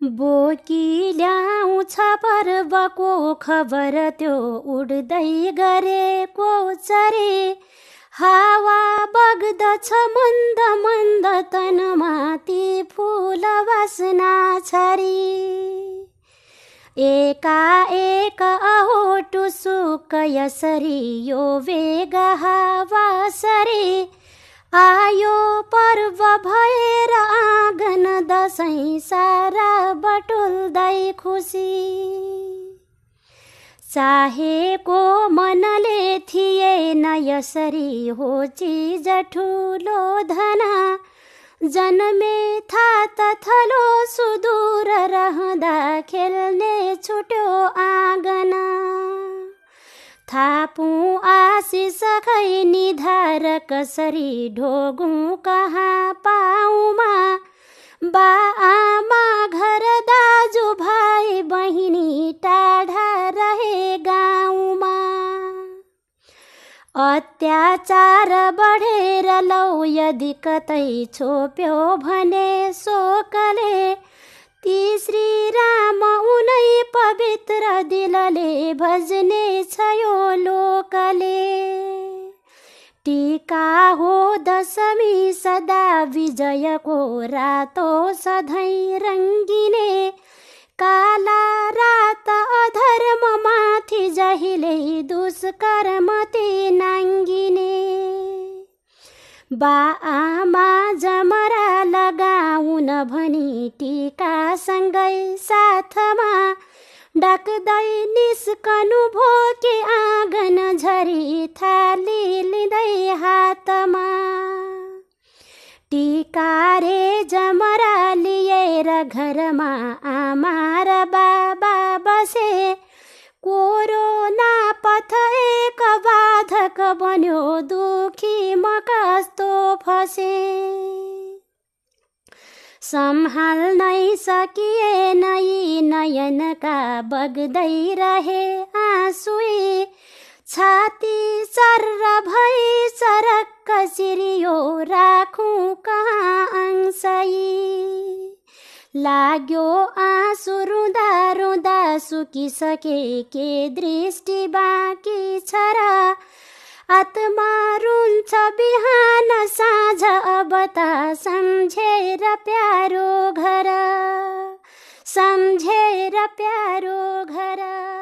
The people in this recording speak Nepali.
बोकी ल्याउँछ पर्वको खबर, त्यो उड्दै गरेको चरे। हावा बग्दछ मन्द मन्द तनमाथि फुल वासना छरी। एकाएक अहो टुसुक यसरी यो वेग हावा सरी। आयो पर्व भएर आँगन दसैँ सारा बटुल्दै खुसी। चाहेको मनले थिएन यसरी हो चिज ठुलो धना। जन्मे थात थलो सुदूर रहँदा खेल्ने छुट्यो आँगन। थापूँ आशिष खै निधार कसरी ढोगौँ कहाँ पाउमा। बा आमा घर दाजु भाइ बहिनी टाढा रहे गाउँमा। अत्याचार बढेर लौ यदि कतै छोप्यो भने शोकले। ती श्री राम उनै पवित्र दिलले भजने छ यो लोकले। टीका हो दशमी सदा विजयको रातो सधैँ रङ्गिने। काला रात अधर्म माथि जहिले दुष्कर्म ती नाङ्गिने। बा आमा जमरा लगाउन भनी टीकासँगै साथमा। डाक्दै निस्कनु भोके आँगन झरी थाली लिँदै हातमा। टीका रे जमरा लिएर घरमा आमा र बाबा बसे। कोरोना पथ एक बाधक बन्यो दुखी म कस्तो फसे। सम्हाल्नै सकिएन यी नयनका बग्दै रहे आँसुई। छाती सर्र भई सरक्क सिरियो राखौँ कहाँ अंशई। लाग्यो आँसु रुँदा रुँदा सुकिसके के दृष्टि बाँकी छ र। आत्मा रुन्छ बिहान साँझ अब त सम्झेर प्यारो घर। सम्झेर प्यारो घर।